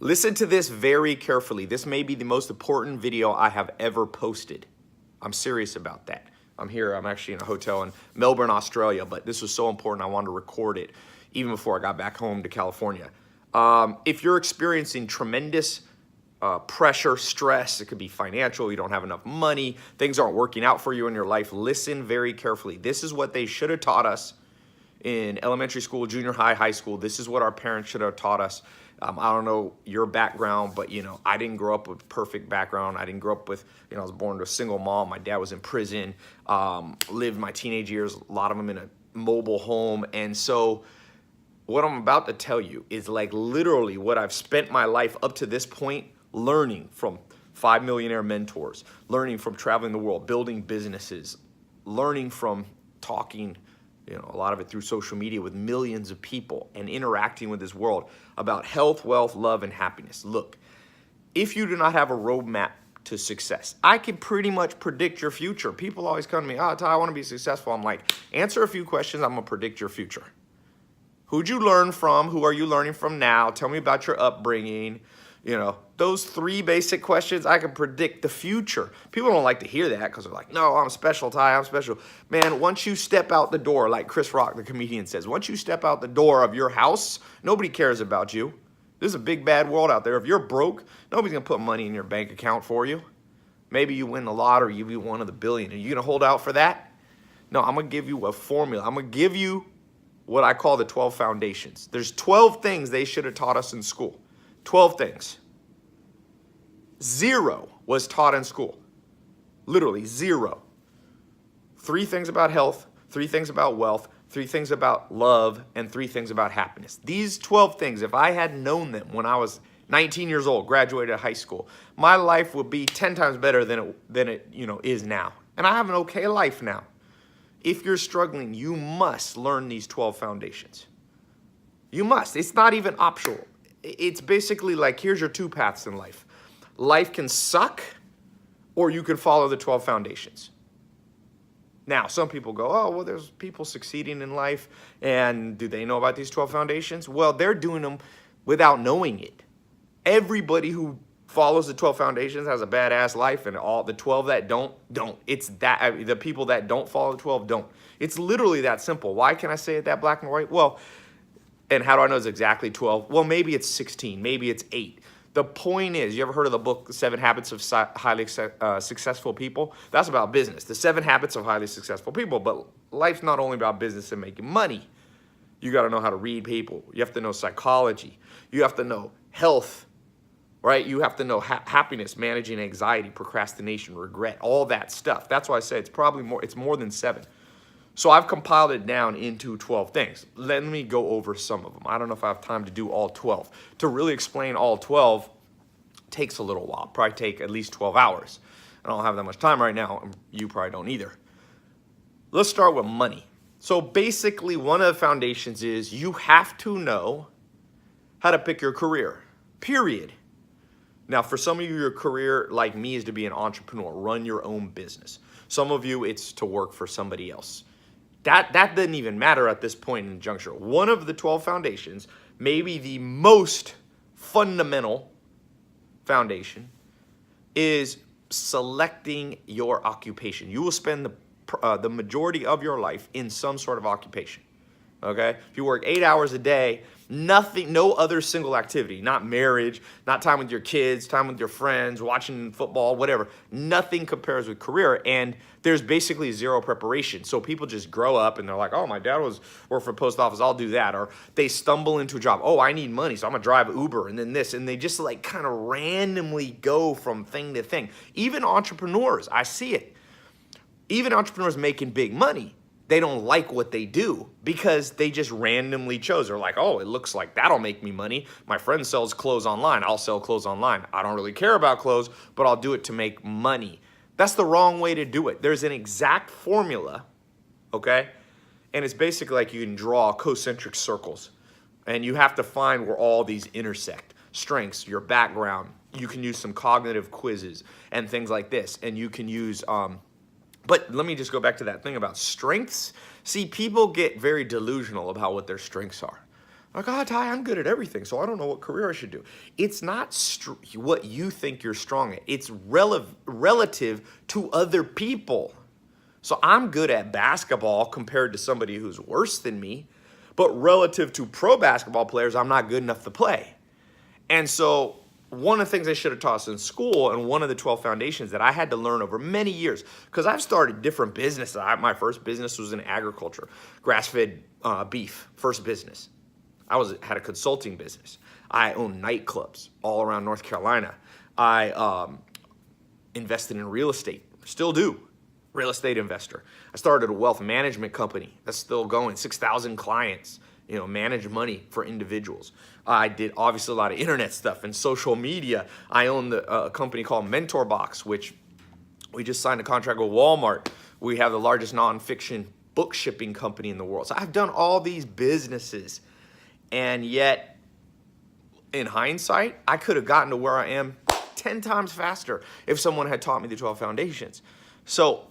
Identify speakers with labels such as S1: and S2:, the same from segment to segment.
S1: Listen to this very carefully. This may be the most important video I have ever posted. I'm serious about that. I'm actually in a hotel in Melbourne, Australia, but this was so important I wanted to record it even before I got back home to California. If you're experiencing tremendous pressure, stress, it could be financial, you don't have enough money, things aren't working out for you in your life, listen very carefully. This is what they should have taught us in elementary school, junior high, high school. This is what our parents should have taught us. I don't know your background, but I didn't grow up with a perfect background. I didn't grow up with, I was born to a single mom. My dad was in prison, lived my teenage years, a lot of them in a mobile home. And so what I'm about to tell you is like literally what I've spent my life up to this point learning from 5 millionaire mentors, learning from traveling the world, building businesses, learning from talking, a lot of it through social media with millions of people and interacting with this world about health, wealth, love, and happiness. Look, if you do not have a roadmap to success, I can pretty much predict your future. People always come to me, oh, Ty, I want to be successful. I'm like, answer a few questions, I'm going to predict your future. Who'd you learn from? Who are you learning from now? Tell me about your upbringing. Those 3 basic questions, I can predict the future. People don't like to hear that because they're like, no, I'm special, Ty, I'm special. Man, once you step out the door, like Chris Rock, the comedian, says, once you step out the door of your house, nobody cares about you. This is a big, bad world out there. If you're broke, nobody's going to put money in your bank account for you. Maybe you win the lottery, you be one of the billion. Are you going to hold out for that? No, I'm going to give you a formula. I'm going to give you what I call the 12 foundations. There's 12 things they should have taught us in school. 12 things. 0 was taught in school. Literally 0. 3 things about health, 3 things about wealth, 3 things about love, and 3 things about happiness. These 12 things, if I had known them when I was 19 years old, graduated high school, my life would be 10 times better than it is now. And I have an okay life now. If you're struggling, you must learn these 12 foundations. You must. It's not even optional. It's basically like, here's your 2 paths in life. Life can suck, or you can follow the 12 foundations. Now, some people go, oh, well, there's people succeeding in life, and do they know about these 12 foundations? Well, they're doing them without knowing it. Everybody who follows the 12 foundations has a badass life, and all the 12 that don't. It's that the people that don't follow the 12 don't. It's literally that simple. Why can I say it that black and white? Well, and how do I know it's exactly 12? Well, maybe it's 16, maybe it's 8. The point is, you ever heard of the book, 7 Habits of Highly Successful People? That's about business, the 7 Habits of Highly Successful People. But life's not only about business and making money. You got to know how to read people. You have to know psychology. You have to know health, right? You have to know happiness, managing anxiety, procrastination, regret, all that stuff. That's why I say it's more than 7. So I've compiled it down into 12 things. Let me go over some of them. I don't know if I have time to do all 12. To really explain all 12 takes a little while. Probably take at least 12 hours. I don't have that much time right now. You probably don't either. Let's start with money. So basically, one of the foundations is you have to know how to pick your career, period. Now, for some of you, your career, like me, is to be an entrepreneur, run your own business. Some of you, it's to work for somebody else. That doesn't even matter at this point in the juncture. One of the 12 foundations, maybe the most fundamental foundation, is selecting your occupation. You will spend the majority of your life in some sort of occupation. Okay? If you work 8 hours a day, no other single activity, not marriage, not time with your kids, time with your friends, watching football, whatever. Nothing compares with career, and there's basically 0 preparation. So people just grow up and they're like, oh, my dad worked for the post office, I'll do that. Or they stumble into a job. Oh, I need money, so I'm gonna drive Uber and then this. And they just like kind of randomly go from thing to thing. Even entrepreneurs, I see it. Even entrepreneurs making big money, they don't like what they do because they just randomly chose. They're like, oh, it looks like that'll make me money. My friend sells clothes online. I'll sell clothes online. I don't really care about clothes, but I'll do it to make money. That's the wrong way to do it. There's an exact formula, okay? And it's basically like you can draw concentric circles, and you have to find where all these intersect. Strengths, your background. You can use some cognitive quizzes and things like this, and you can use but let me just go back to that thing about strengths. See, people get very delusional about what their strengths are. Like, oh, Ty, I'm good at everything, so I don't know what career I should do. It's not what you think you're strong at. It's relative to other people. So I'm good at basketball compared to somebody who's worse than me, but relative to pro basketball players, I'm not good enough to play. And so one of the things they should have taught us in school, and one of the 12 foundations that I had to learn over many years, because I've started different businesses. My first business was in agriculture, grass-fed beef, first business. Had a consulting business. I owned nightclubs all around North Carolina. I invested in real estate, still do, real estate investor. I started a wealth management company that's still going, 6,000 clients, manage money for individuals. I did obviously a lot of internet stuff and social media. I own a company called Mentor Box, which we just signed a contract with Walmart. We have the largest nonfiction book shipping company in the world. So I've done all these businesses. And yet, in hindsight, I could have gotten to where I am 10 times faster if someone had taught me the 12 foundations. So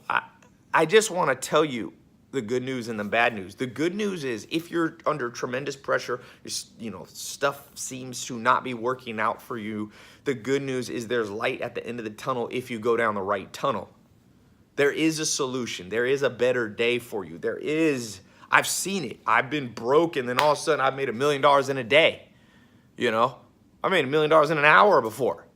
S1: I just want to tell you the good news and the bad news. The good news is if you're under tremendous pressure, stuff seems to not be working out for you, the good news is there's light at the end of the tunnel if you go down the right tunnel. There is a solution. There is a better day for you. I've seen it. I've been broke, and then all of a sudden I've made $1 million in a day. I made $1 million in an hour before.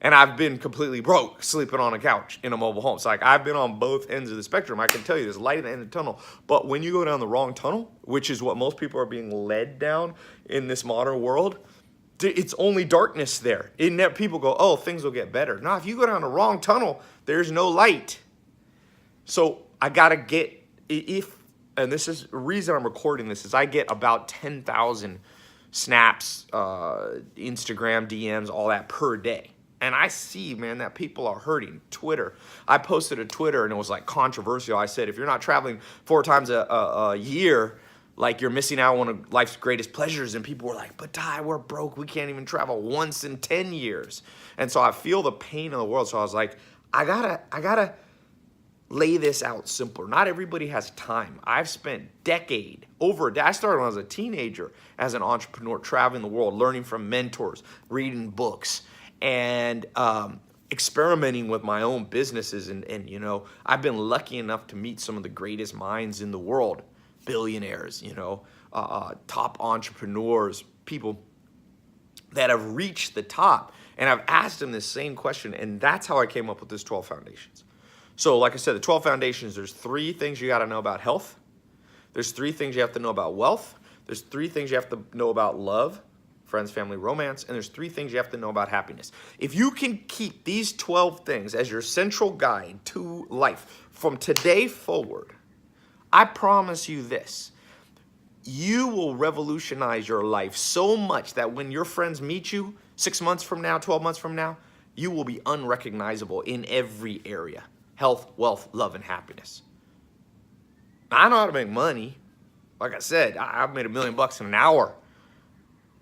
S1: And I've been completely broke, sleeping on a couch in a mobile home. So I've been on both ends of the spectrum. I can tell you there's light at the end of the tunnel. But when you go down the wrong tunnel, which is what most people are being led down in this modern world, it's only darkness there. People go, oh, things will get better. No, if you go down the wrong tunnel, there's no light. So I got to get, and this is the reason I'm recording this, is I get about 10,000 snaps, Instagram DMs, all that per day. And I see, man, that people are hurting. Twitter. I posted a Twitter and it was like controversial. I said, if you're not traveling 4 times a year, like you're missing out on one of life's greatest pleasures. And people were like, but Ty, we're broke. We can't even travel once in 10 years. And so I feel the pain of the world. So I was like, I gotta lay this out simpler. Not everybody has time. I've spent over a decade. I started when I was a teenager as an entrepreneur, traveling the world, learning from mentors, reading books, and experimenting with my own businesses. And I've been lucky enough to meet some of the greatest minds in the world, billionaires, top entrepreneurs, people that have reached the top. And I've asked them this same question, and that's how I came up with this 12 foundations. So like I said, the 12 foundations, there's 3 things you got to know about health. There's 3 things you have to know about wealth. There's 3 things you have to know about love, friends, family, romance, and there's 3 things you have to know about happiness. If you can keep these 12 things as your central guide to life from today forward, I promise you this, you will revolutionize your life so much that when your friends meet you 6 months from now, 12 months from now, you will be unrecognizable in every area. Health, wealth, love, and happiness. I know how to make money. Like I said, I've made $1 million in an hour.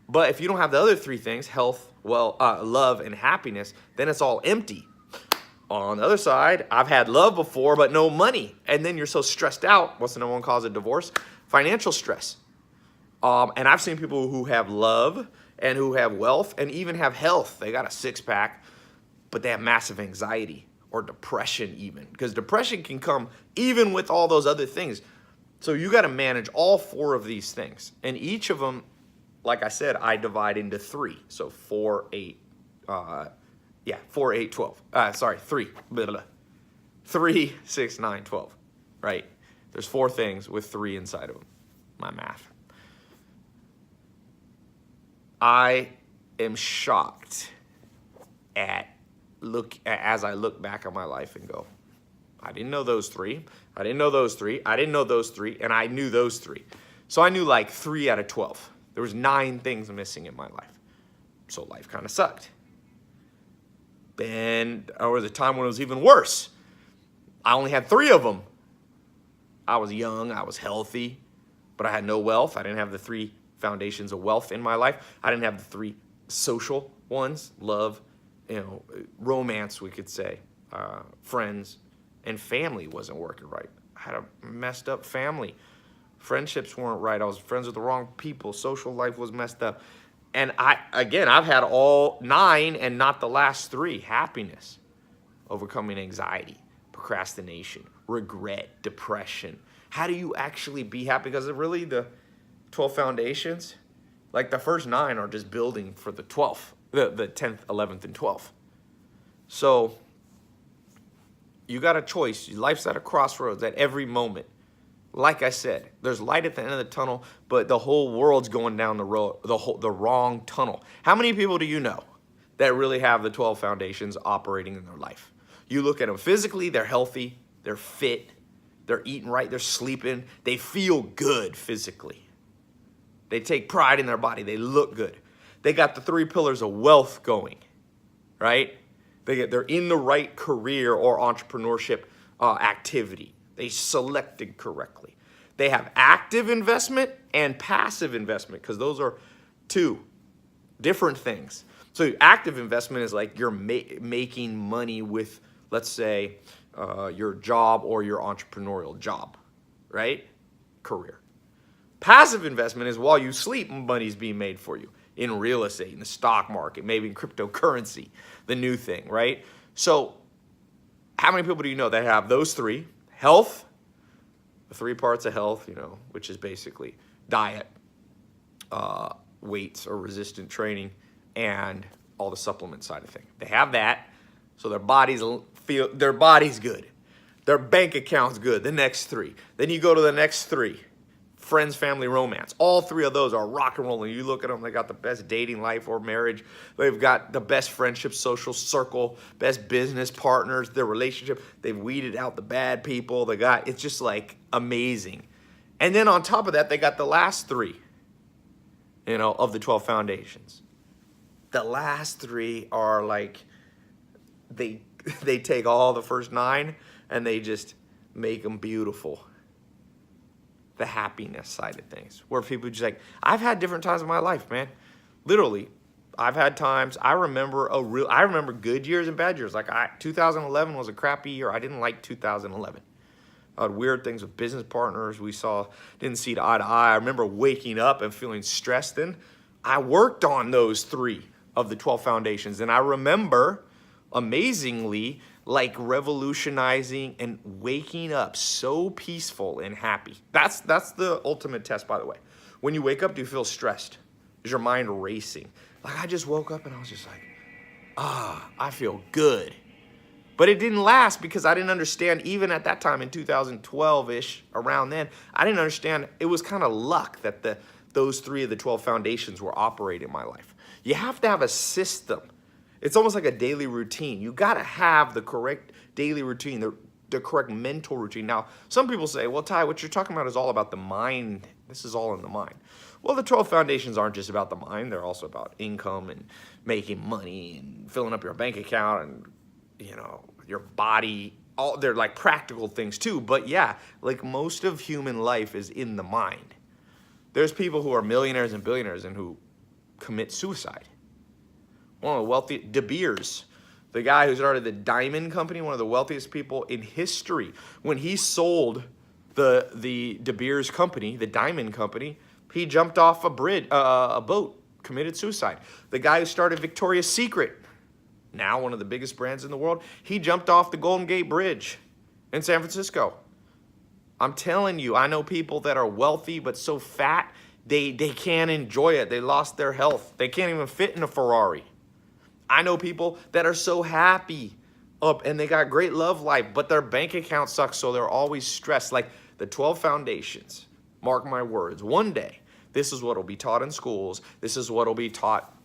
S1: But if you don't have the other 3 things, health, love, and happiness, then it's all empty. On the other side, I've had love before, but no money. And then you're so stressed out. What's the number 1 cause of divorce? Financial stress. And I've seen people who have love and who have wealth and even have health. They got a 6-pack, but they have massive anxiety or depression even. Because depression can come even with all those other things. So you got to manage all 4 of these things. And each of them, like I said, I divide into 3. So 4, 8, 4, 8, 12. 3. Blah, blah. 3, 6, 9, 12. Right? There's 4 things with 3 inside of them. My math. I am shocked as I look back on my life and go, I didn't know those 3. I didn't know those 3. I didn't know those 3. And I knew those 3. So I knew like 3 out of 12. There was 9 things missing in my life. So life kind of sucked. And there was a time when it was even worse. I only had 3 of them. I was young, I was healthy, but I had no wealth. I didn't have the 3 foundations of wealth in my life. I didn't have the 3 social ones, love, romance, we could say, friends, and family wasn't working right. I had a messed up family Friendships weren't right. I was friends with the wrong people. Social life was messed up. And I've had all 9 and not the last 3. Happiness, overcoming anxiety, procrastination, regret, depression. How do you actually be happy? Because really the 12 foundations, like the first 9 are just building for the 12th, the 10th, 11th, and 12th. So you got a choice. Life's at a crossroads at every moment. Like I said, there's light at the end of the tunnel, but the whole world's going down the road, the wrong tunnel. How many people do you know that really have the 12 foundations operating in their life? You look at them physically, they're healthy, they're fit, they're eating right, they're sleeping, they feel good physically. They take pride in their body, they look good. They got the 3 pillars of wealth going, right? They're in the right career or entrepreneurship activity. They selected correctly. They have active investment and passive investment, because those are 2 different things. So active investment is like you're making money with, let's say, your job or your entrepreneurial job, right? Career. Passive investment is while you sleep, money's being made for you in real estate, in the stock market, maybe in cryptocurrency, the new thing, right? So how many people do you know that have those 3? Health, the 3 parts of health, which is basically diet, weights or resistant training, and all the supplement side of things. They have that, so their body's good. Their bank account's good, the next 3. Then you go to the next 3. Friends, family, romance. All 3 of those are rock and rolling. You look at them, they got the best dating life or marriage. They've got the best friendship, social circle, best business partners, their relationship. They've weeded out the bad people. It's just like amazing. And then on top of that, they got the last 3, of the 12 foundations. The last 3 are like, they take all the first 9 and they just make them beautiful. The happiness side of things, where people just like, I've had different times in my life, man. Literally, I've had times. I remember good years and bad years. Like 2011 was a crappy year. I didn't like 2011. I had weird things with business partners. Didn't see eye to eye. I remember waking up and feeling stressed. Then I worked on those 3 of the 12 foundations, and I remember, amazingly, like revolutionizing and waking up so peaceful and happy. That's the ultimate test, by the way. When you wake up, do you feel stressed? Is your mind racing? Like, I just woke up and I was just like, I feel good. But it didn't last, because I didn't understand, even at that time in 2012-ish, around then, I didn't understand. It was kind of luck that those 3 of the 12 foundations were operating in my life. You have to have a system. It's almost like a daily routine. You got to have the correct daily routine, the correct mental routine. Now, some people say, well, Ty, what you're talking about is all about the mind. This is all in the mind. Well, the 12 foundations aren't just about the mind. They're also about income and making money and filling up your bank account and, your body. They're like practical things too. But yeah, like most of human life is in the mind. There's people who are millionaires and billionaires and who commit suicide. One of the wealthy, De Beers, the guy who started the diamond company, one of the wealthiest people in history. When he sold the De Beers company, the diamond company, he jumped off a boat, committed suicide. The guy who started Victoria's Secret, now one of the biggest brands in the world, he jumped off the Golden Gate Bridge in San Francisco. I'm telling you, I know people that are wealthy but so fat, they can't enjoy it. They lost their health. They can't even fit in a Ferrari. I know people that are so happy and they got great love life, but their bank account sucks, so they're always stressed. Like the 12 foundations, mark my words, one day, this is what will be taught in schools. This is what will be taught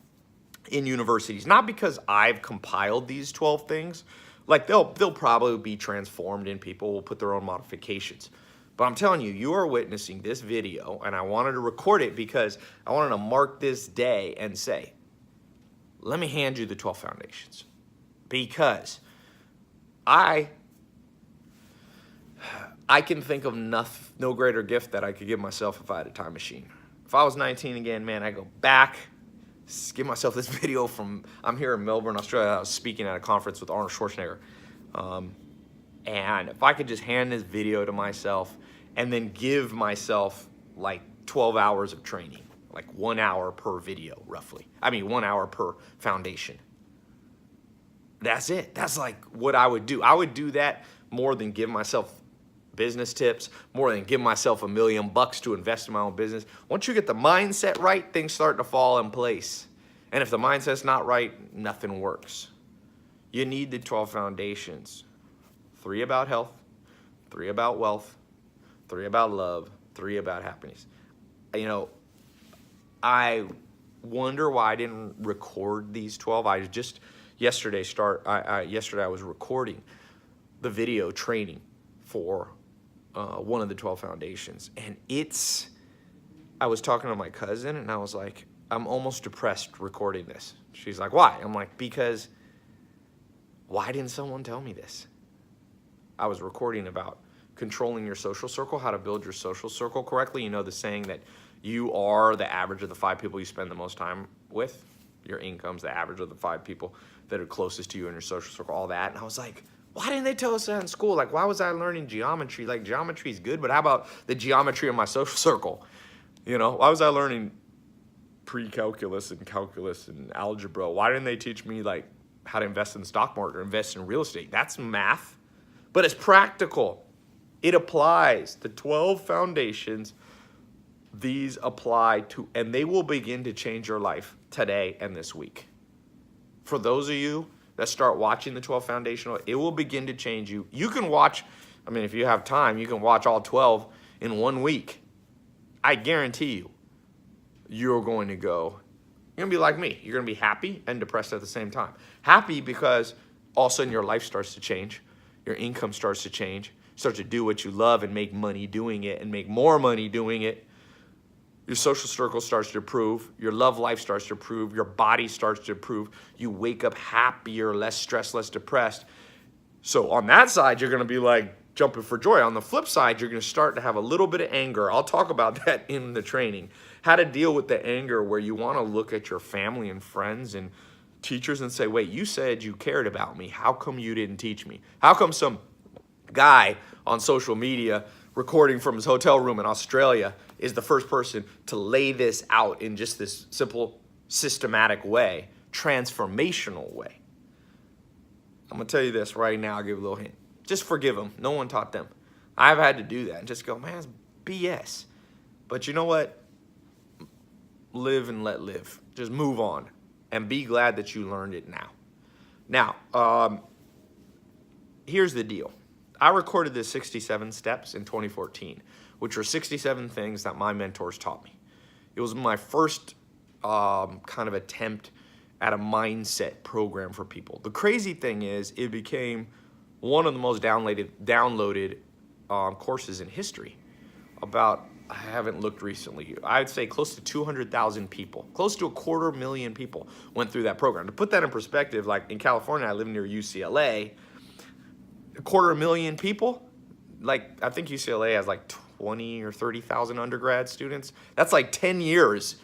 S1: in universities. Not because I've compiled these 12 things. Like they'll probably be transformed and people will put their own modifications. But I'm telling you, you are witnessing this video, and I wanted to record it because I wanted to mark this day and say, let me hand you the 12 foundations, because I can think of no greater gift that I could give myself if I had a time machine. If I was 19 again, man, I go back, give myself this video I'm here in Melbourne, Australia. I was speaking at a conference with Arnold Schwarzenegger. And if I could just hand this video to myself and then give myself like 12 hours of training, like 1 hour per video, roughly. 1 hour per foundation. That's it. That's like what I would do. I would do that more than give myself business tips, more than give myself $1 million to invest in my own business. Once you get the mindset right, things start to fall in place. And if the mindset's not right, nothing works. You need the 12 foundations. 3 about health, 3 about wealth, 3 about love, 3 about happiness. I wonder why I didn't record these 12. Yesterday I was recording the video training for one of the 12 foundations. And I was talking to my cousin and I was like, I'm almost depressed recording this. She's like, why? I'm like, because why didn't someone tell me this? I was recording about controlling your social circle, how to build your social circle correctly. You know the saying that you are the average of the 5 people you spend the most time with. Your income's the average of the 5 people that are closest to you in your social circle, all that. And I was like, why didn't they tell us that in school? Like, why was I learning geometry? Like, geometry is good, but how about the geometry of my social circle? Why was I learning pre-calculus and calculus and algebra? Why didn't they teach me, like, how to invest in the stock market or invest in real estate? That's math, but it's practical. It applies. The 12 foundations, these apply to, and they will begin to change your life today and this week. For those of you that start watching the 12 foundational, it will begin to change you. You can watch, if you have time, you can watch all 12 in 1 week. I guarantee you, you're going to be like me. You're going to be happy and depressed at the same time. Happy because all of a sudden your life starts to change. Your income starts to change. You start to do what you love and make money doing it and make more money doing it. Your social circle starts to improve. Your love life starts to improve. Your body starts to improve. You wake up happier, less stressed, less depressed. So on that side, you're going to be like jumping for joy. On the flip side, you're going to start to have a little bit of anger. I'll talk about that in the training. How to deal with the anger where you want to look at your family and friends and teachers and say, wait, you said you cared about me. How come you didn't teach me? How come some guy on social media recording from his hotel room in Australia is the first person to lay this out in just this simple, systematic way, transformational way? I'm going to tell you this right now. I'll give you a little hint. Just forgive them. No one taught them. I've had to do that and just go, man, it's BS. But you know what? Live and let live. Just move on and be glad that you learned it now. Now, here's the deal. I recorded the 67 steps in 2014, which were 67 things that my mentors taught me. It was my first kind of attempt at a mindset program for people. The crazy thing is it became one of the most downloaded courses in history. I haven't looked recently, I'd say close to 200,000 people, close to 250,000 people went through that program. To put that in perspective, like in California, I live near UCLA, 250,000 people, like I think UCLA has like 20 or 30,000 undergrad students. That's like 10 years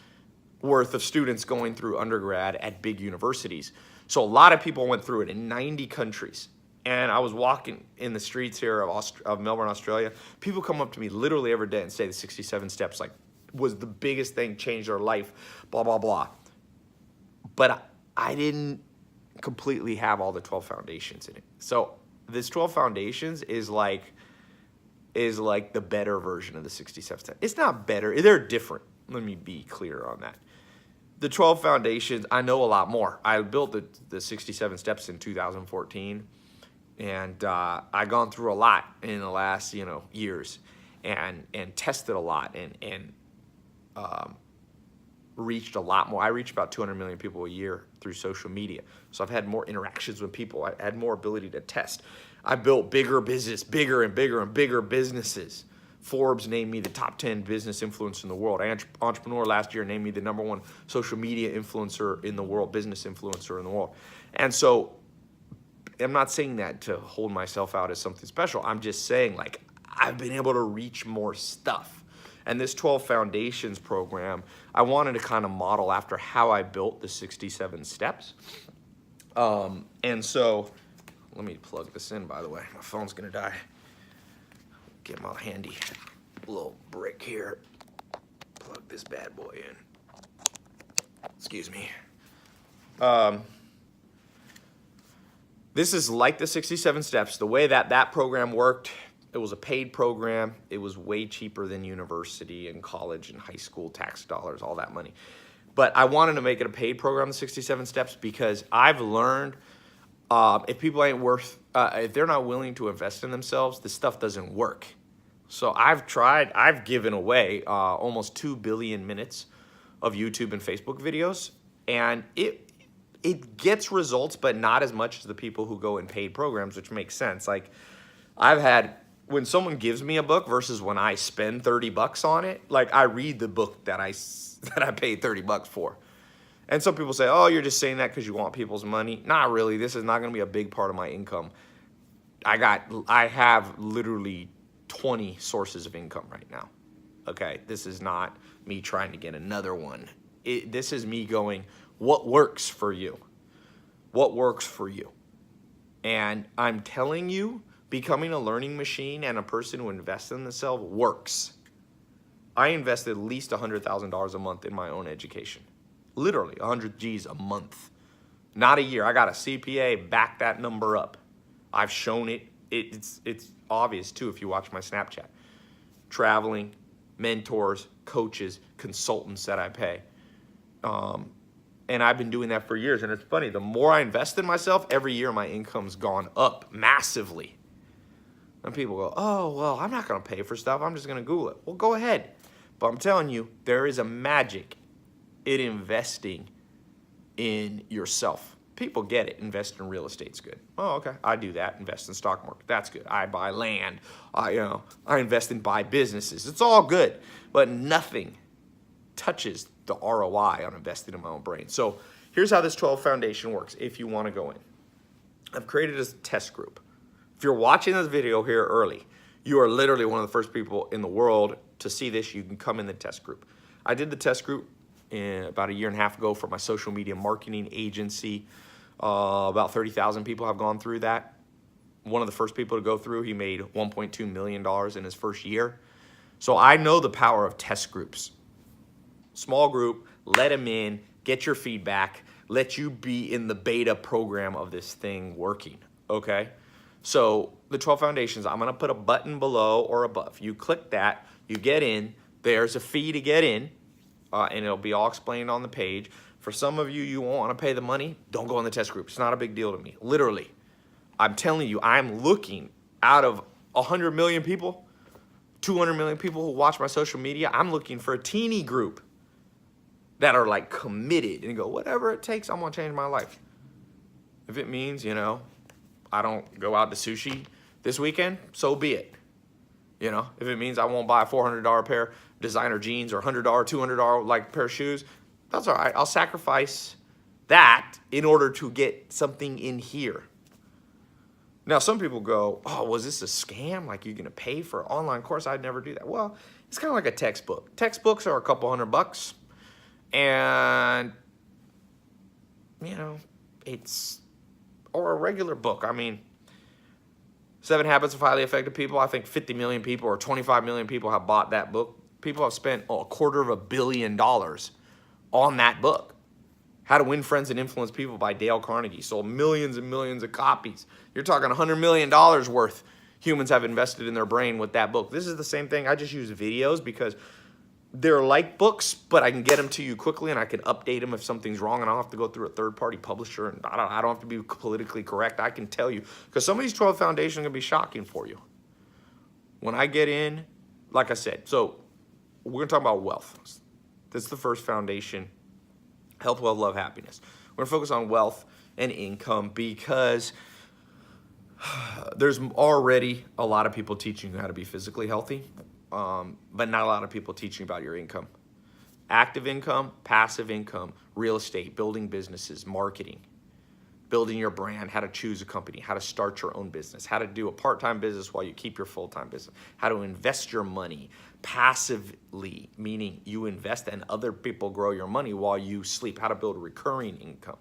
S1: worth of students going through undergrad at big universities. So a lot of people went through it in 90 countries. And I was walking in the streets here of Melbourne, Australia. People come up to me literally every day and say the 67 steps was the biggest thing, changed their life, blah, blah, blah. But I didn't completely have all the 12 foundations in it. So this 12 foundations is like the better version of the 67 steps. It's not better. They're different. Let me be clear on that. The 12 foundations, I know a lot more. I built the 67 steps in 2014. And I've gone through a lot in the last, years and tested a lot and reached a lot more. I reach about 200 million people a year through social media. So I've had more interactions with people. I had more ability to test. I built bigger and bigger businesses. Forbes named me the top 10 business influencer in the world. Entrepreneur last year named me the #1 social media influencer in the world, business influencer in the world. And so I'm not saying that to hold myself out as something special. I'm just saying, I've been able to reach more stuff. And this 12 Foundations program, I wanted to kind of model after how I built the 67 steps. And so, let me plug this in, by the way. My phone's going to die. Get my handy little brick here. this bad boy in. Excuse me. This is like the 67 steps. The way that program worked, it was a paid program. It was way cheaper than university and college and high school tax dollars, all that money. But I wanted to make it a paid program, the 67 steps, because I've learned if people ain't if they're not willing to invest in themselves, this stuff doesn't work. So I've given away almost 2 billion minutes of YouTube and Facebook videos, and it gets results, but not as much as the people who go in paid programs, which makes sense. Like when someone gives me a book versus when I spend $30 on it, like I read the book that I paid $30 for. And some people say, oh, you're just saying that because you want people's money. Not really. This is not going to be a big part of my income. I have literally 20 sources of income right now. Okay, this is not me trying to get another one. This is me going, what works for you? What works for you? And I'm telling you, becoming a learning machine and a person who invests in themselves works. I invest at least $100,000 a month in my own education. Literally 100 G's a month. Not a year. I got a CPA, back that number up. I've shown it. It's obvious too if you watch my Snapchat. Traveling, mentors, coaches, consultants that I pay. And I've been doing that for years. And it's funny, the more I invest in myself, every year my income's gone up massively. And people go, oh, well, I'm not going to pay for stuff. I'm just going to Google it. Well, go ahead. But I'm telling you, there is a magic in investing in yourself. People get it. Invest in real estate's good. Oh, okay. I do that. Invest in stock market. That's good. I buy land. I invest in buy businesses. It's all good. But nothing touches the ROI on investing in my own brain. So here's how this 12 foundation works if you want to go in. I've created a test group. If you're watching this video here early, you are literally one of the first people in the world to see this. You can come in the test group. I did the test group about 1.5 years ago for my social media marketing agency. About 30,000 people have gone through that. One of the first people to go through, he made $1.2 million in his first year. So I know the power of test groups. Small group, let them in, get your feedback, let you be in the beta program of this thing working, okay? So the 12 foundations, I'm gonna put a button below or above. You click that, you get in, there's a fee to get in, and it'll be all explained on the page. For some of you, you won't wanna pay the money, don't go in the test group. It's not a big deal to me, literally. I'm telling you, I'm looking out of 100 million people, 200 million people who watch my social media, I'm looking for a teeny group that are like committed and go, whatever it takes, I'm gonna change my life. If it means, I don't go out to sushi this weekend, so be it. If it means I won't buy a $400 pair of designer jeans or $100, $200 like pair of shoes, that's all right. I'll sacrifice that in order to get something in here. Now, some people go, oh, was this a scam? Like you're gonna pay for an online course? I'd never do that. Well, it's kind of like a textbook. Textbooks are a couple $100. And, or a regular book. I mean, 7 Habits of Highly Effective People, I think 50 million people or 25 million people have bought that book. People have spent $250 million on that book. How to Win Friends and Influence People by Dale Carnegie. Sold millions and millions of copies. You're talking $100 million worth humans have invested in their brain with that book. This is the same thing. I just use videos because they're like books, but I can get them to you quickly and I can update them if something's wrong and I don't have to go through a third-party publisher and I don't have to be politically correct. I can tell you because some of these 12 foundations are going to be shocking for you. When I get in, like I said, so we're going to talk about wealth. This is the first foundation, health, wealth, love, happiness. We're going to focus on wealth and income because there's already a lot of people teaching you how to be physically healthy. But not a lot of people teaching about your income. Active income, passive income, real estate, building businesses, marketing, building your brand, how to choose a company, how to start your own business, how to do a part-time business while you keep your full-time business, how to invest your money passively, meaning you invest and other people grow your money while you sleep, how to build recurring income.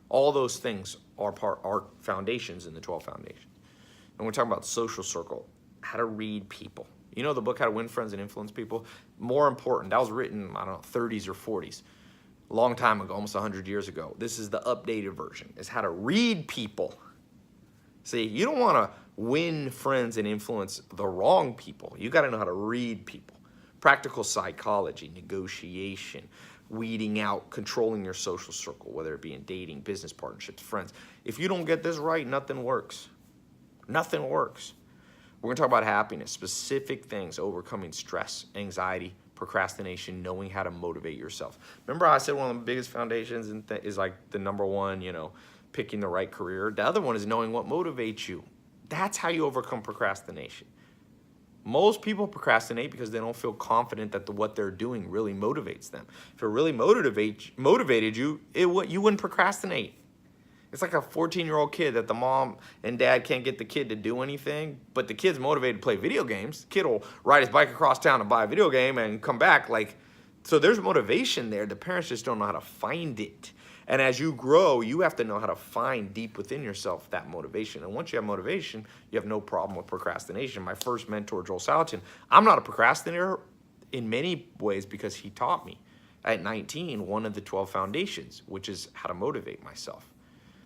S1: All those things are foundations in the 12 foundations. And we're talking about social circle, how to read people. You know the book, How to Win Friends and Influence People? More important. That was written, I don't know, 30s or 40s. A long time ago, almost 100 years ago. This is the updated version. It's how to read people. See, you don't want to win friends and influence the wrong people. You got to know how to read people. Practical psychology, negotiation, weeding out, controlling your social circle, whether it be in dating, business partnerships, friends. If you don't get this right, nothing works. Nothing works. We're going to talk about happiness, specific things, overcoming stress, anxiety, procrastination, knowing how to motivate yourself. Remember I said one of the biggest foundations is like the number one, picking the right career. The other one is knowing what motivates you. That's how you overcome procrastination. Most people procrastinate because they don't feel confident that what they're doing really motivates them. If it really motivated you, you wouldn't procrastinate. It's like a 14-year-old kid that the mom and dad can't get the kid to do anything, but the kid's motivated to play video games. The kid will ride his bike across town and buy a video game and come back. So there's motivation there. The parents just don't know how to find it. And as you grow, you have to know how to find deep within yourself that motivation. And once you have motivation, you have no problem with procrastination. My first mentor, Joel Salatin, I'm not a procrastinator in many ways because he taught me at 19 one of the 12 foundations, which is how to motivate myself.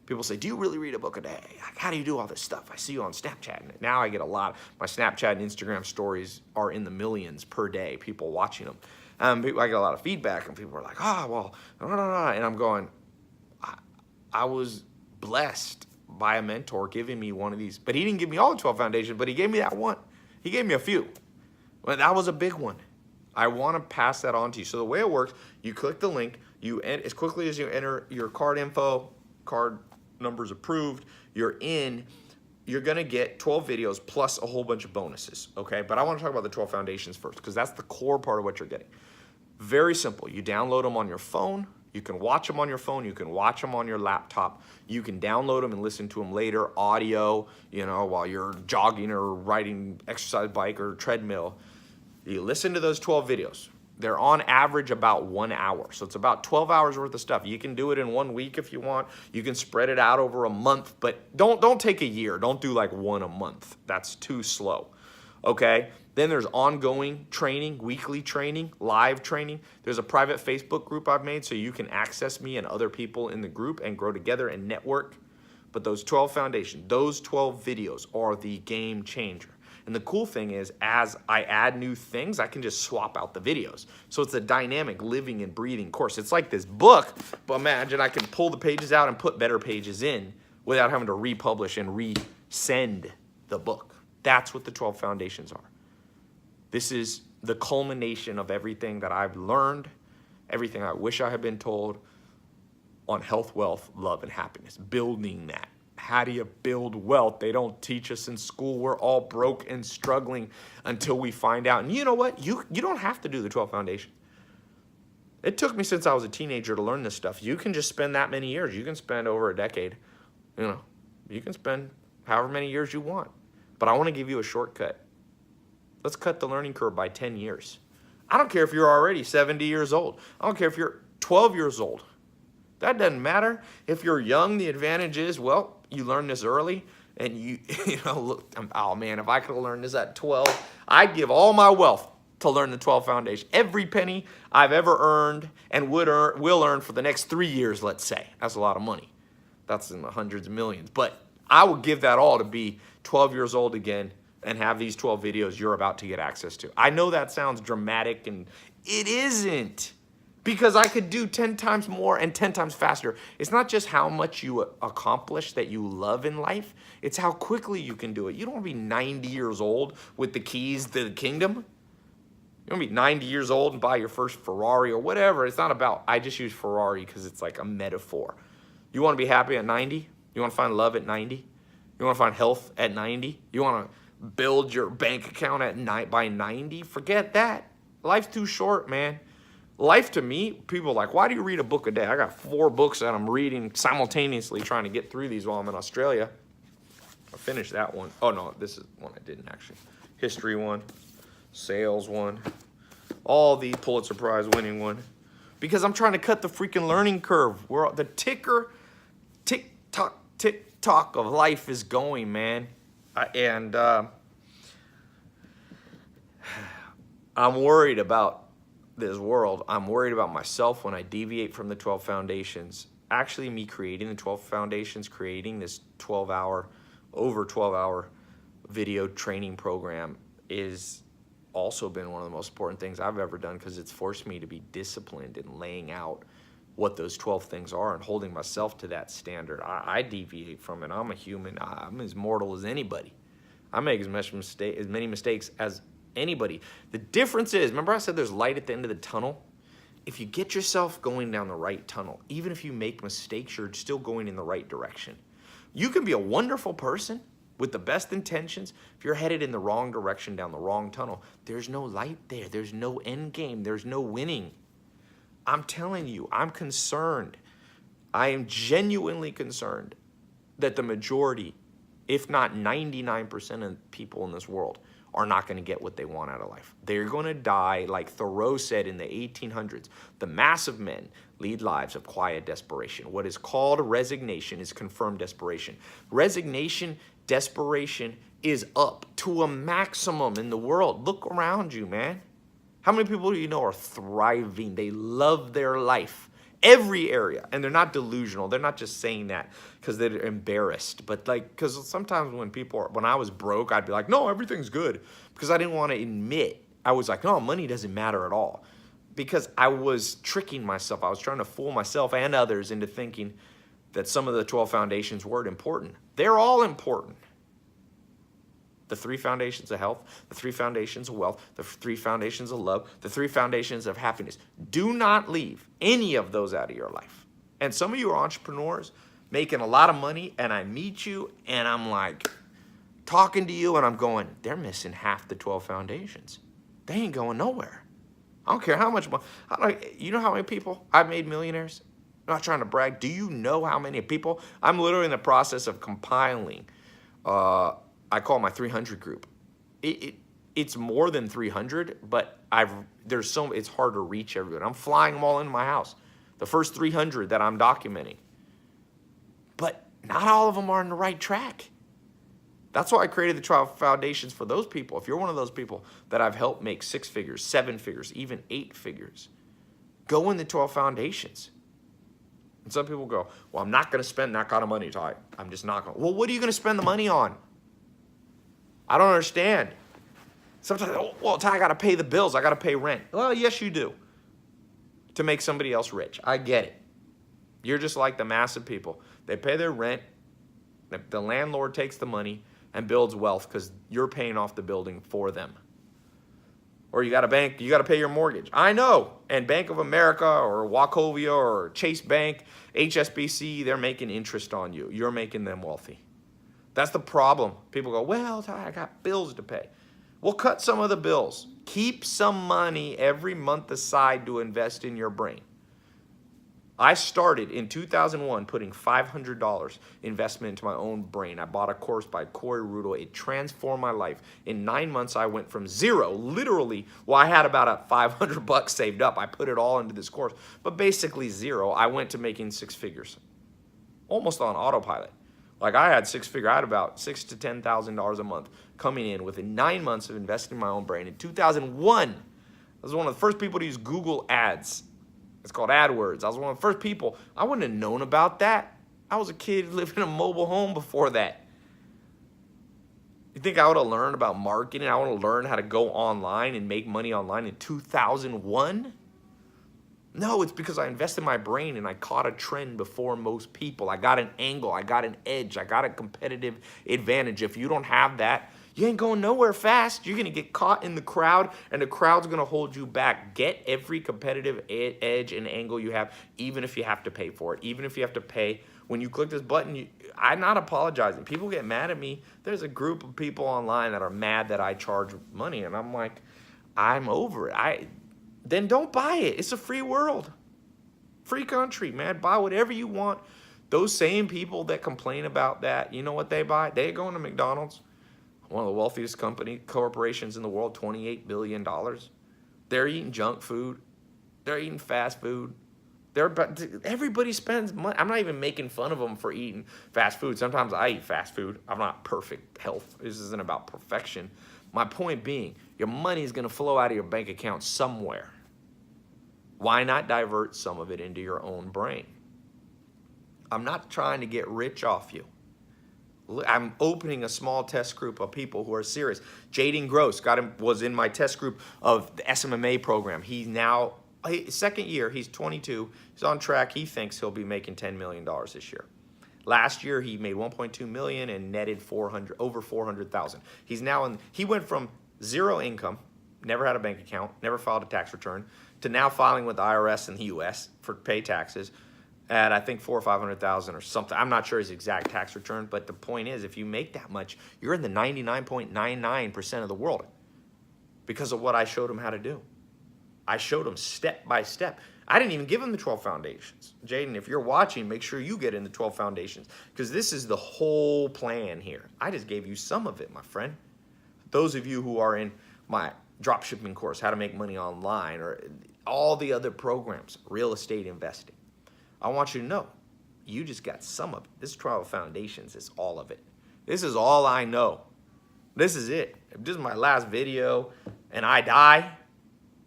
S1: People say, do you really read a book a day? How do you do all this stuff? I see you on Snapchat. And now I get a lot. My Snapchat and Instagram stories are in the millions per day, people watching them. I get a lot of feedback, and people are like, and I'm going, I was blessed by a mentor giving me one of these. But he didn't give me all the 12 foundations, but he gave me that one. He gave me a few. But that was a big one. I want to pass that on to you. So the way it works, you click the link, as quickly as you enter your card info, card numbers approved, you're going to get 12 videos plus a whole bunch of bonuses, okay? But I want to talk about the 12 foundations first because that's the core part of what you're getting. Very simple. You download them on your phone. You can watch them on your phone. You can watch them on your laptop. You can download them and listen to them later, audio, while you're jogging or riding exercise bike or treadmill. You listen to those 12 videos. They're on average about 1 hour. So it's about 12 hours worth of stuff. You can do it in 1 week if you want. You can spread it out over a month, but don't take a year. Don't do like one a month. That's too slow. Okay? Then there's ongoing training, weekly training, live training. There's a private Facebook group I've made so you can access me and other people in the group and grow together and network. But those 12 foundations, those 12 videos are the game changer. And the cool thing is, as I add new things, I can just swap out the videos. So it's a dynamic, living and breathing course. It's like this book, but imagine I can pull the pages out and put better pages in without having to republish and resend the book. That's what the 12 foundations are. This is the culmination of everything that I've learned, everything I wish I had been told on health, wealth, love, and happiness. Building that. How do you build wealth? They don't teach us in school. We're all broke and struggling until we find out. And you know what? You don't have to do the 12 foundations. It took me since I was a teenager to learn this stuff. You can just spend that many years. You can spend over a decade. You can spend however many years you want. But I want to give you a shortcut. Let's cut the learning curve by 10 years. I don't care if you're already 70 years old. I don't care if you're 12 years old. That doesn't matter. If you're young, the advantage is, you learn this early, and look, oh man, if I could have learned this at 12, I'd give all my wealth to learn the 12 foundations. Every penny I've ever earned and will earn for the next 3 years, let's say. That's a lot of money. That's in the hundreds of millions. But I would give that all to be 12 years old again and have these 12 videos you're about to get access to. I know that sounds dramatic, and it isn't. Because I could do 10 times more and 10 times faster. It's not just how much you accomplish that you love in life. It's how quickly you can do it. You don't want to be 90 years old with the keys to the kingdom. You want to be 90 years old and buy your first Ferrari or whatever. It's not about, I just use Ferrari because it's like a metaphor. You want to be happy at 90? You want to find love at 90? You want to find health at 90? You want to build your bank account by 90? Forget that. Life's too short, man. Life to me, people are like, why do you read a book a day? I got 4 books that I'm reading simultaneously trying to get through these while I'm in Australia. I finished that one. Oh, no, this is one I didn't actually. History one, sales one, all the Pulitzer Prize winning one. Because I'm trying to cut the freaking learning curve. The tick-tock of life is going, man. I'm worried about this world. I'm worried about myself when I deviate from the 12 foundations. Actually, me creating the 12 foundations, creating this over 12 hour video training program is also been one of the most important things I've ever done, because it's forced me to be disciplined in laying out what those 12 things are and holding myself to that standard. I deviate from it. I'm a human. I'm as mortal as anybody. I make as many mistakes as anybody. The difference is, remember I said there's light at the end of the tunnel? If you get yourself going down the right tunnel, even if you make mistakes, you're still going in the right direction. You can be a wonderful person with the best intentions. If you're headed in the wrong direction down the wrong tunnel, there's no light there. There's no end game. There's no winning. I'm telling you, I'm concerned. I am genuinely concerned that the majority, if not 99% of people in this world, are not going to get what they want out of life. They're going to die, like Thoreau said in the 1800s. The mass of men lead lives of quiet desperation. What is called resignation is confirmed desperation. Resignation, desperation is up to a maximum in the world. Look around you, man. How many people do you know are thriving? They love their life. Every area, and they're not delusional. They're not just saying that because they're embarrassed, but like, because sometimes when I was broke, I'd be like, no, everything's good, because I didn't want to admit. I was like, no, money doesn't matter at all, because I was tricking myself. I was trying to fool myself and others into thinking that some of the 12 foundations weren't important. They're all important. The 3 foundations of health, the 3 foundations of wealth, the 3 foundations of love, the 3 foundations of happiness. Do not leave any of those out of your life. And some of you are entrepreneurs making a lot of money, and I meet you and I'm like talking to you and I'm going, they're missing half the 12 foundations. They ain't going nowhere. I don't care how much money. You know how many people I've made millionaires? I'm not trying to brag. Do you know how many people? I'm literally in the process of compiling I call my 300 group. It's more than 300, but it's hard to reach everyone. I'm flying them all into my house. The first 300 that I'm documenting. But not all of them are on the right track. That's why I created the 12 foundations for those people. If you're one of those people that I've helped make 6 figures, 7 figures, even 8 figures, go in the 12 foundations. And some people go, well, I'm not going to spend that kind of money, Ty. I'm just not going to. Well, what are you going to spend the money on? I don't understand. Sometimes, well, Ty, I got to pay the bills. I got to pay rent. Well, yes, you do. To make somebody else rich. I get it. You're just like the massive people. They pay their rent. The landlord takes the money and builds wealth because you're paying off the building for them. Or you got to pay your mortgage. I know. And Bank of America or Wachovia or Chase Bank, HSBC, they're making interest on you. You're making them wealthy. That's the problem. People go, well, Ty, I got bills to pay. Well, cut some of the bills. Keep some money every month aside to invest in your brain. I started in 2001 putting $500 investment into my own brain. I bought a course by Corey Rudel. It transformed my life. In 9 months, I went from zero, literally, well, I had about $500 saved up. I put it all into this course, but basically zero. I went to making 6 figures, almost on autopilot. Like I had about $6,000 to $10,000 a month coming in within 9 months of investing in my own brain. In 2001, I was one of the first people to use Google Ads. It's called AdWords. I was one of the first people. I wouldn't have known about that. I was a kid living in a mobile home before that. You think I would have learned about marketing? I would have learned how to go online and make money online in 2001? No, it's because I invested in my brain and I caught a trend before most people. I got an angle. I got an edge. I got a competitive advantage. If you don't have that, you ain't going nowhere fast. You're going to get caught in the crowd, and the crowd's going to hold you back. Get every competitive edge and angle you have, even if you have to pay for it, even if you have to pay. When you click this button, I'm not apologizing. People get mad at me. There's a group of people online that are mad that I charge money, and I'm like, I'm over it. Then don't buy it. It's a free world. Free country, man. Buy whatever you want. Those same people that complain about that, you know what they buy? They go into McDonald's. One of the wealthiest corporations in the world, $28 billion. They're eating junk food. They're eating fast food. Everybody spends money. I'm not even making fun of them for eating fast food. Sometimes I eat fast food. I'm not perfect health. This isn't about perfection. My point being, your money is going to flow out of your bank account somewhere. Why not divert some of it into your own brain? I'm not trying to get rich off you. I'm opening a small test group of people who are serious. Jaden Gross was in my test group of the SMMA program. He's now, second year, he's 22. He's on track. He thinks he'll be making $10 million this year. Last year, he made $1.2 million and netted over $400,000. He's now he went from zero income, never had a bank account, never filed a tax return, to now filing with the IRS in the U.S. for pay taxes at I think $400,000 or $500,000 or something. I'm not sure his exact tax return, but the point is, if you make that much, you're in the 99.99% of the world because of what I showed him how to do. I showed him step by step. I didn't even give him the 12 foundations. Jaden, if you're watching, make sure you get in the 12 foundations because this is the whole plan here. I just gave you some of it, my friend. Those of you who are in my dropshipping course, how to make money online, or all the other programs, real estate investing, I want you to know, you just got some of it. This 12 foundations is all of it. This is all I know. This is it. If this is my last video and I die,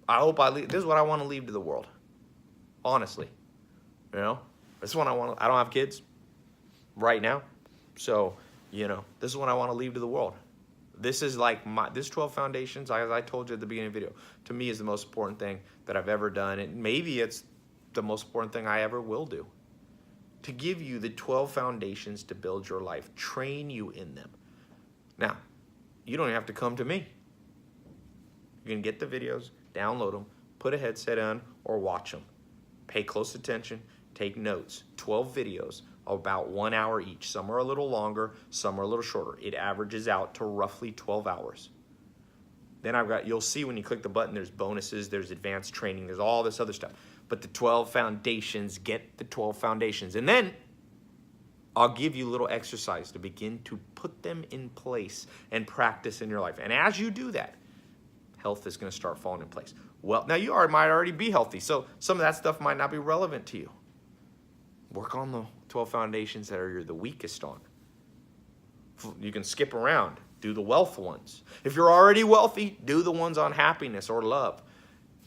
S1: I hope I leave. This is what I want to leave to the world. Honestly, you know, this is what I want. I don't have kids right now. So, you know, this is what I want to leave to the world. This is like this 12 foundations, as I told you at the beginning of the video, to me is the most important thing that I've ever done. And maybe it's the most important thing I ever will do. To give you the 12 foundations to build your life, train you in them. Now, you don't have to come to me. You can get the videos, download them, put a headset on, or watch them. Pay close attention, take notes. 12 videos, about 1 hour each. Some are a little longer, some are a little shorter. It averages out to roughly 12 hours. Then you'll see when you click the button, there's bonuses, there's advanced training, there's all this other stuff. But the 12 foundations, get the 12 foundations. And then I'll give you a little exercise to begin to put them in place and practice in your life. And as you do that, health is going to start falling in place. Well, now you might already be healthy, so some of that stuff might not be relevant to you. Work on the 12 foundations that you're the weakest on. You can skip around. Do the wealth ones. If you're already wealthy, do the ones on happiness or love.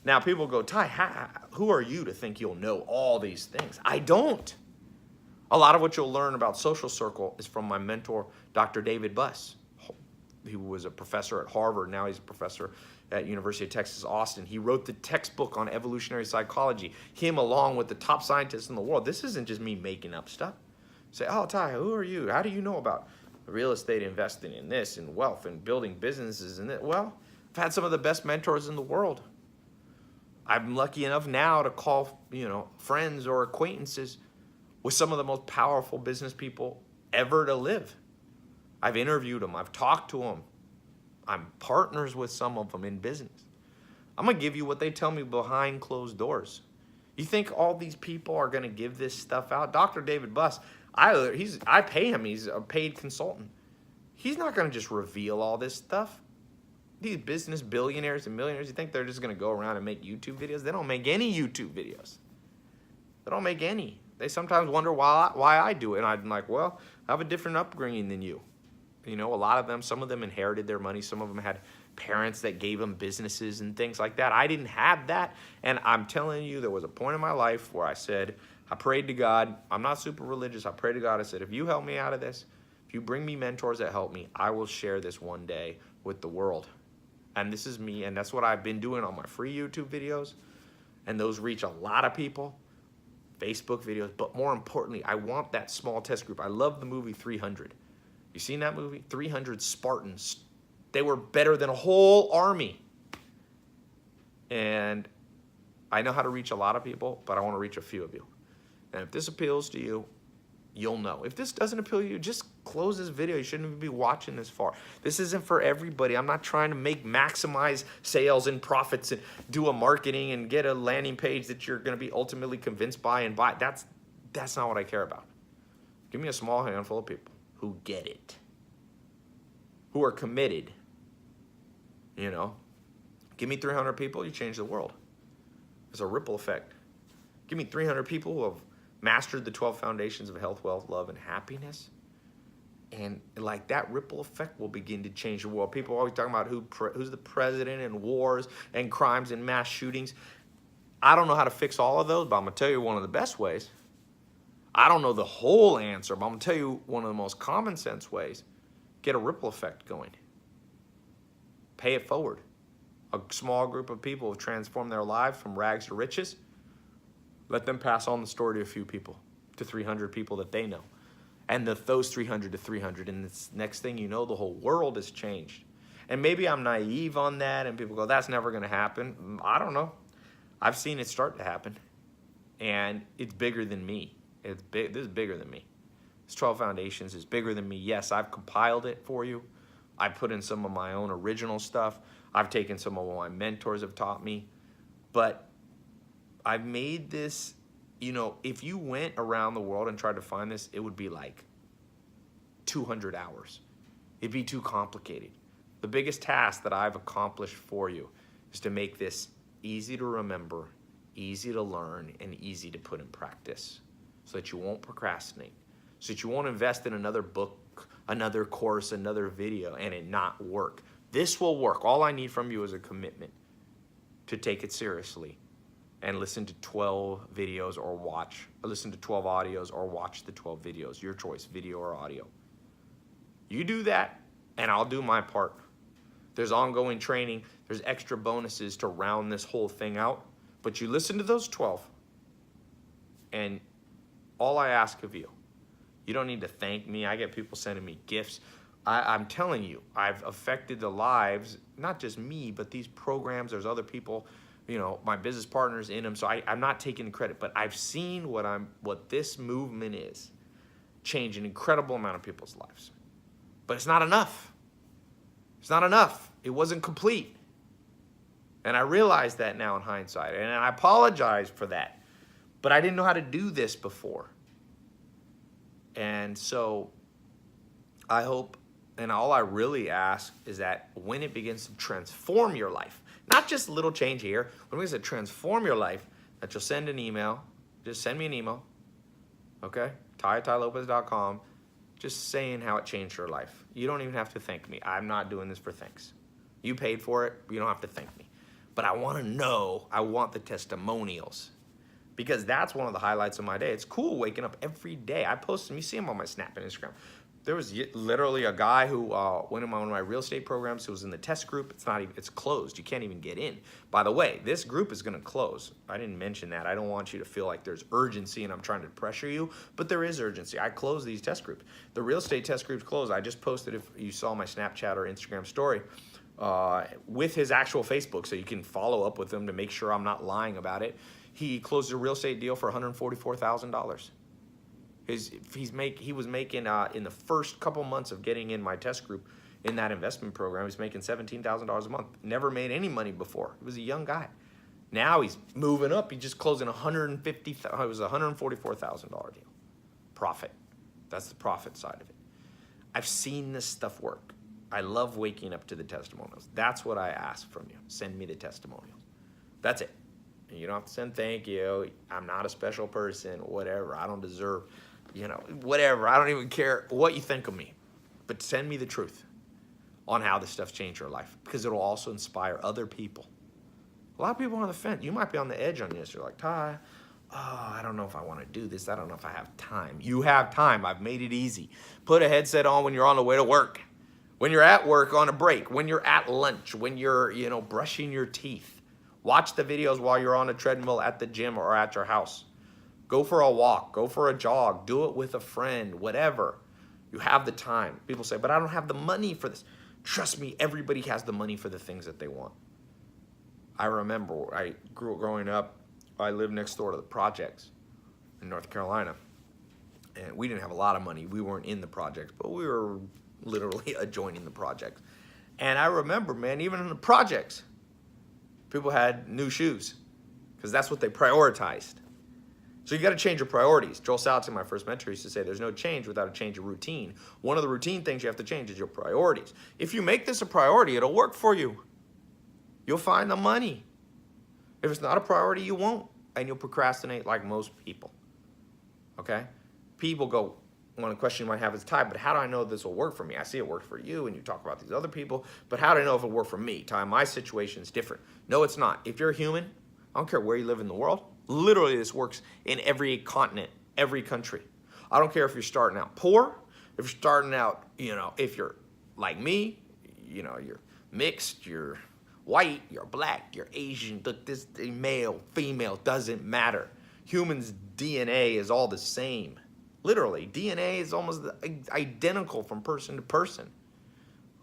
S1: Now, people go, Tai, who are you to think you'll know all these things? I don't. A lot of what you'll learn about social circle is from my mentor, Dr. David Buss. He was a professor at Harvard. Now he's a professor at University of Texas, Austin. He wrote the textbook on evolutionary psychology. Him along with the top scientists in the world. This isn't just me making up stuff. Say, oh, Tai, who are you? How do you know about real estate investing in this and wealth and building businesses and that? Well, I've had some of the best mentors in the world. I'm lucky enough now to call, friends or acquaintances with some of the most powerful business people ever to live. I've interviewed them. I've talked to them. I'm partners with some of them in business. I'm going to give you what they tell me behind closed doors. You think all these people are going to give this stuff out? Dr. David Buss, I pay him. He's a paid consultant. He's not going to just reveal all this stuff. These business billionaires and millionaires, you think they're just going to go around and make YouTube videos? They don't make any YouTube videos. They don't make any. They sometimes wonder why I do it. And I'm like, well, I have a different upbringing than you. A lot of them, some of them inherited their money. Some of them had parents that gave them businesses and things like that. I didn't have that. And I'm telling you, there was a point in my life where I said, I prayed to God. I'm not super religious. I prayed to God. I said, if you help me out of this, if you bring me mentors that help me, I will share this one day with the world. And this is me. And that's what I've been doing on my free YouTube videos. And those reach a lot of people. Facebook videos. But more importantly, I want that small test group. I love the movie 300. You seen that movie? 300 Spartans. They were better than a whole army. And I know how to reach a lot of people, but I want to reach a few of you. And if this appeals to you, you'll know. If this doesn't appeal to you, just close this video. You shouldn't even be watching this far. This isn't for everybody. I'm not trying to maximize sales and profits and do a marketing and get a landing page that you're going to be ultimately convinced by and buy. That's not what I care about. Give me a small handful of people who get it, who are committed. Give me 300 people, you change the world. There's a ripple effect. Give me 300 people who have mastered the 12 foundations of health, wealth, love, and happiness. And like that ripple effect will begin to change the world. People are always talking about who's the president and wars and crimes and mass shootings. I don't know how to fix all of those, but I'm going to tell you one of the best ways. I don't know the whole answer, but I'm going to tell you one of the most common sense ways. Get a ripple effect going. Pay it forward. A small group of people have transformed their lives from rags to riches. Let them pass on the story to a few people, to 300 people that they know. And those 300 to 300, and this next thing you know, the whole world has changed. And maybe I'm naive on that, and people go, that's never going to happen. I don't know. I've seen it start to happen, and it's bigger than me. It's big. This is bigger than me. This 12 Foundations is bigger than me. Yes, I've compiled it for you. I put in some of my own original stuff. I've taken some of what my mentors have taught me. But I've made this, you know, if you went around the world and tried to find this, it would be like 200 hours. It'd be too complicated. The biggest task that I've accomplished for you is to make this easy to remember, easy to learn, and easy to put in practice so that you won't procrastinate, so that you won't invest in another book, another course, another video, and it not work. This will work. All I need from you is a commitment to take it seriously and listen to 12 videos or listen to 12 audios or watch the 12 videos, your choice, video or audio. You do that, and I'll do my part. There's ongoing training. There's extra bonuses to round this whole thing out. But you listen to those 12, and all I ask of you, you don't need to thank me. I get people sending me gifts. I'm telling you, I've affected the lives, not just me, but these programs. There's other people, you know, my business partners in them. So I'm not taking the credit, but I've seen what this movement is, change an incredible amount of people's lives. But it's not enough. It's not enough. It wasn't complete. And I realize that now in hindsight, and I apologize for that. But I didn't know how to do this before. And so I hope, and all I really ask is that when it begins to transform your life, not just a little change here, when it begins to transform your life, that you'll send an email. Just send me an email, okay? tai@tailopez.com, just saying how it changed your life. You don't even have to thank me. I'm not doing this for thanks. You paid for it. You don't have to thank me. But I want to know, I want the testimonials, because that's one of the highlights of my day. It's cool waking up every day. I post them. You see them on my Snap and Instagram. There was literally a guy who went in one of my real estate programs who was in the test group. It's closed. You can't even get in. By the way, this group is going to close. I didn't mention that. I don't want you to feel like there's urgency and I'm trying to pressure you, but there is urgency. I closed these test groups. The real estate test groups closed. I just posted, if you saw my Snapchat or Instagram story, with his actual Facebook, so you can follow up with him to make sure I'm not lying about it. He closed a real estate deal for $144,000. He was making in the first couple months of getting in my test group in that investment program, he's making $17,000 a month. Never made any money before. He was a young guy. Now he's moving up. He just closed in it was a $144,000 deal. Profit. That's the profit side of it. I've seen this stuff work. I love waking up to the testimonials. That's what I ask from you. Send me the testimonials. That's it. And you don't have to send thank you. I'm not a special person, whatever. I don't deserve, whatever. I don't even care what you think of me. But send me the truth on how this stuff changed your life, because it'll also inspire other people. A lot of people are on the fence. You might be on the edge on this. You're like, Tai, I don't know if I want to do this. I don't know if I have time. You have time. I've made it easy. Put a headset on when you're on the way to work, when you're at work on a break, when you're at lunch, when you're, brushing your teeth. Watch the videos while you're on a treadmill at the gym or at your house. Go for a walk. Go for a jog. Do it with a friend, whatever. You have the time. People say, but I don't have the money for this. Trust me, everybody has the money for the things that they want. I remember growing up, I lived next door to the projects in North Carolina. And we didn't have a lot of money. We weren't in the projects, but we were literally adjoining the projects. And I remember, man, even in the projects, people had new shoes because that's what they prioritized. So you got to change your priorities. Joel Salatin, my first mentor, used to say there's no change without a change of routine. One of the routine things you have to change is your priorities. If you make this a priority, it'll work for you. You'll find the money. If it's not a priority, you won't. And you'll procrastinate like most people. Okay? People go, one question you might have is, Tai, but how do I know this will work for me? I see it works for you, and you talk about these other people, but how do I know if it worked for me? Tai, my situation is different. No, it's not. If you're a human, I don't care where you live in the world, literally this works in every continent, every country. I don't care if you're starting out poor, if you're starting out, if you're like me, you're mixed, you're white, you're black, you're Asian, this male, female, doesn't matter. Humans' DNA is all the same. Literally, DNA is almost identical from person to person.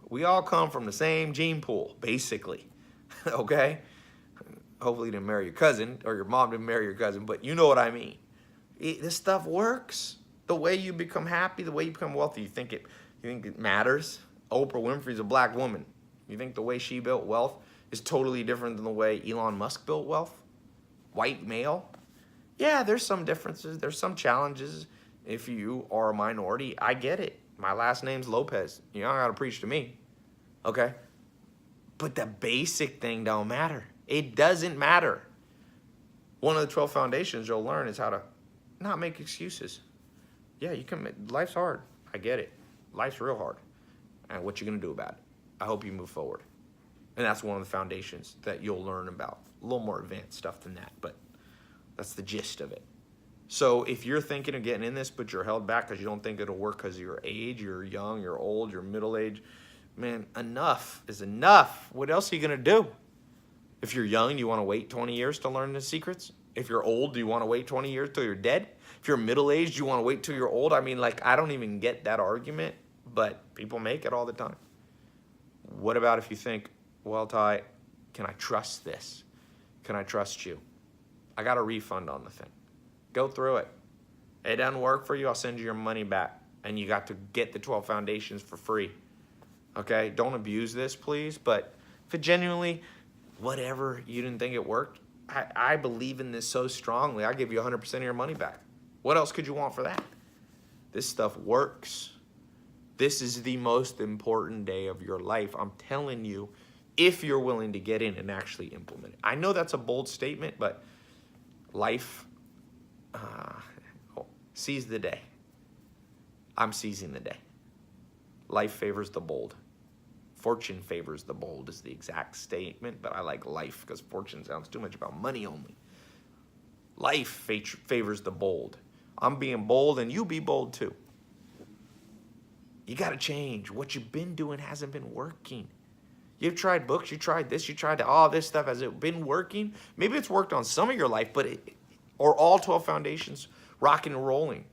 S1: We all come from the same gene pool, basically, okay? Hopefully you didn't marry your cousin, or your mom didn't marry your cousin, but you know what I mean. This stuff works. The way you become happy, the way you become wealthy, you think it matters? Oprah Winfrey's a black woman. You think the way she built wealth is totally different than the way Elon Musk built wealth? White male? Yeah, there's some differences. There's some challenges. If you are a minority, I get it. My last name's Lopez. You don't gotta preach to me, okay? But the basic thing don't matter. It doesn't matter. One of the 12 foundations you'll learn is how to not make excuses. Yeah, life's hard. I get it. Life's real hard. And what you gonna do about it? I hope you move forward. And that's one of the foundations that you'll learn about. A little more advanced stuff than that, but that's the gist of it. So if you're thinking of getting in this, but you're held back because you don't think it'll work because of your age, you're young, you're old, you're middle age, man, enough is enough. What else are you going to do? If you're young, you want to wait 20 years to learn the secrets? If you're old, do you want to wait 20 years till you're dead? If you're middle-aged, do you want to wait till you're old? I mean, I don't even get that argument, but people make it all the time. What about if you think, well, Tai, can I trust this? Can I trust you? I got a refund on the thing. Go through it. It doesn't work for you, I'll send you your money back. And you got to get the 12 foundations for free. Okay? Don't abuse this, please. But if it genuinely, whatever, you didn't think it worked, I believe in this so strongly, I'll give you 100% of your money back. What else could you want for that? This stuff works. This is the most important day of your life. I'm telling you, if you're willing to get in and actually implement it. I know that's a bold statement, but life seize the day. I'm seizing the day. Life favors the bold. Fortune favors the bold is the exact statement, but I like life because fortune sounds too much about money only. Life favors the bold. I'm being bold and you be bold too. You got to change. What you've been doing hasn't been working. You've tried books, you tried this, you tried all this stuff. Has it been working? Maybe it's worked on some of your life, but or all 12 foundations rocking and rolling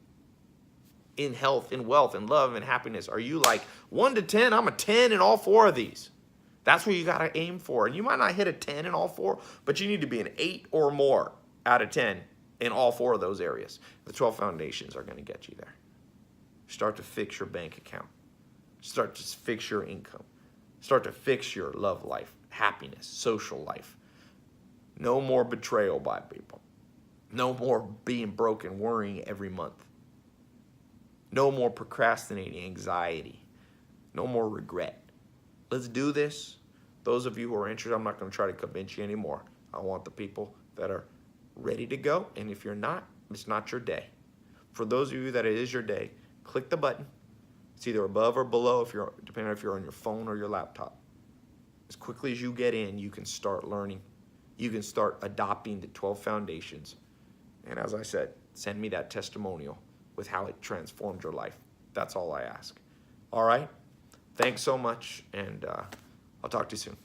S1: in health, in wealth, in love, and happiness. Are you like 1 to 10? I'm a 10 in all 4 of these. That's what you got to aim for. And you might not hit a 10 in all 4, but you need to be an 8 or more out of 10 in all 4 of those areas. The 12 foundations are going to get you there. Start to fix your bank account. Start to fix your income. Start to fix your love life, happiness, social life. No more betrayal by people. No more being broke and worrying every month. No more procrastinating, anxiety. No more regret. Let's do this. Those of you who are interested, I'm not going to try to convince you anymore. I want the people that are ready to go. And if you're not, it's not your day. For those of you that it is your day, click the button. It's either above or below, depending on if you're on your phone or your laptop. As quickly as you get in, you can start learning. You can start adopting the 12 foundations. And as I said, send me that testimonial with how it transformed your life. That's all I ask. All right? Thanks so much, and I'll talk to you soon.